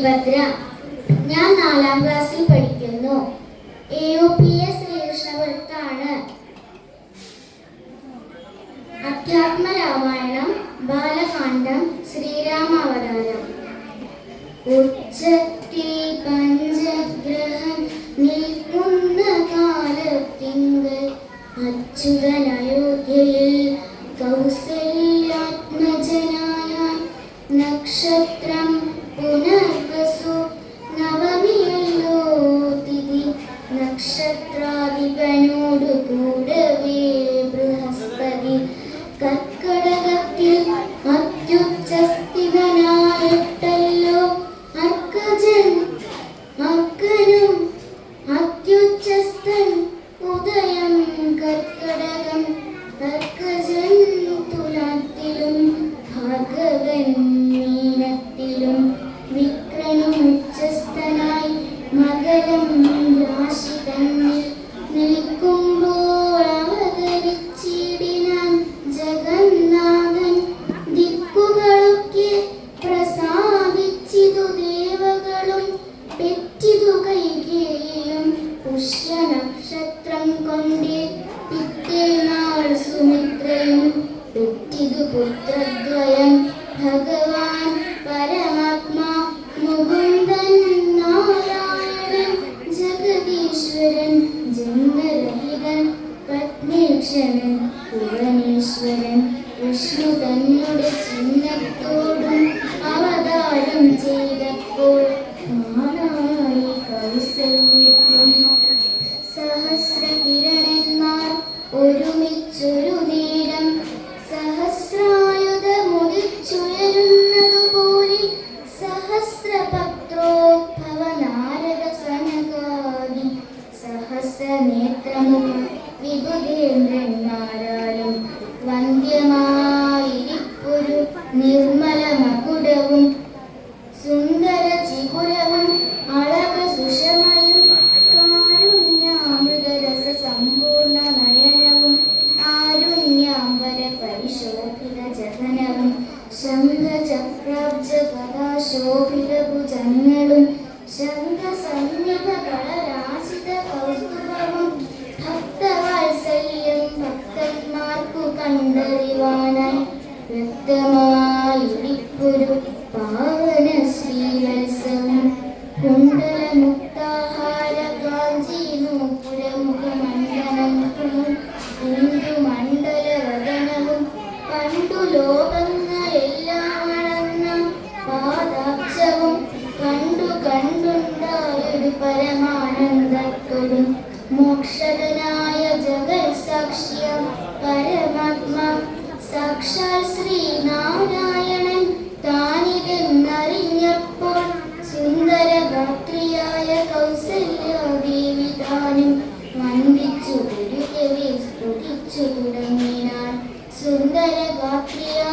ഭദ്ര, ഞാൻ 4ാം ക്ലാസ്സിൽ പഠിക്കുന്നു. AUPS ശ്രീകൃഷ്ണപുരത്താണ്. അധ്യാത്മരാമായണം, ബാലകാണ്ഡം, ശ്രീരാമാവതാരം. ഉച്ചത്തിൽ പഞ്ചഗ്രഹം നിൽക്കുന്ന കാലത്തിങ്കൽ അച്യുതൻ അയോധ്യയിൽ കൗസല്യാത്മജനായ നക്ഷത്രം പുനർവസു നവമിയല്ലോ തിഥി നക്ഷത്രാധിപനോടു കൂടവേ ബൃഹസ്പതി കർക്കടകത്തിൽ അത്യുച്ചസ്ഥിതനായിട്ടല്ലോ അർക്കനും അത്യുച്ചസ്ഥൻ ഉദയം കർക്കടകം അർക്കജൻ തുലാത്തിലും ഭാർഗവൻ മീനത്തിലും വിക്രനും ഉച്ചസ്ഥനായി മകരം രാശി തന്നിൽ നിൽക്കുമ്പോൾ അവതരിച്ചിടിനാൻ ജഗന്നാഥൻ. ദിക്കുകളൊക്കെ പ്രസാദിച്ചിതു ദേവകളും പെറ്റിതു കൈകേയും പുഷ്യനക്ഷത്രം കൊണ്ടേ പിറ്റേനാൾ സുമിത്രയും പെറ്റിതു പുത്രദ്വയം ഭഗവാൻ പരമാത്മാ മുകുന്ദൻ നാരായണൻ ജഗദീശ്വരൻ ജന്മരഹിതൻ പത്മേക്ഷണൻ ഭുവനേശ്വരൻ വിഷ്ണു തന്നുടെ ചിഹ്നത്തോടും അവതാരം ചെയ്തപ്പോൾ മാനായി കൗസല്യക്കും സഹസ്രകിരണന്മാർ ഒരുമിച്ചൊരു നേരം സഹസ്രായുധമുദിച്ചുയരുന്നതുപോലെ സഹസ്രപത്രോദ്ഭവ നാരദ സനകാദി സഹസ്രനേത്രമുഖ വിബുധേന്ദ്രന്മാരാലും വന്ധ്യമായിരിപ്പൊരു നിർമ്മല മകുടവും സുന്ദര ചിപുരവും അളക സുഷമയും കാരുണ്യാമൃതരസ സമ്പൂർണ്ണ നയനവും ആരുണ്യാംബര പരിശോഭിത ജഗനവും ശംഖചക്രാബ്ജ കഥാശോഭിത ഭുജങ്ങളും ശംഖസന്നിഭ കളരാശിത കൗസ്തുഭവും ഭക്തവാത്സല്യം ഭക്തന്മാർക്കു കണ്ടറിവാനായി വ്യക്തമായിരിപ്പൊരു പാവന ശ്രീവത്സവും കുണ്ടലമുക്താഹാര കാഞ്ചി നൂപുരമുഖമണ്ഡലമുഖവും ഹിന്ദുമണ്ഡലവദനവും പണ്ടു ലോകങ്ങളെല്ലാം അളന്ന പാദാക്ഷവും കണ്ടുണ്ടായൊരു പരമാനന്ദത്തോടും മോക്ഷദനായ ജഗത്സാക്ഷ്യ പരമാത്മാ സാക്ഷാൽ ശ്രീനാരായണൻ താനിതെന്നറിഞ്ഞപ്പോൾ സുന്ദരഗാത്രിയായ കൗസല്യാദേവി താനും വന്ദിച്ചു ഗുരുദേവി സ്തുതിച്ചു തുടങ്ങിനാൻ. സുന്ദരഗാത്രിയായ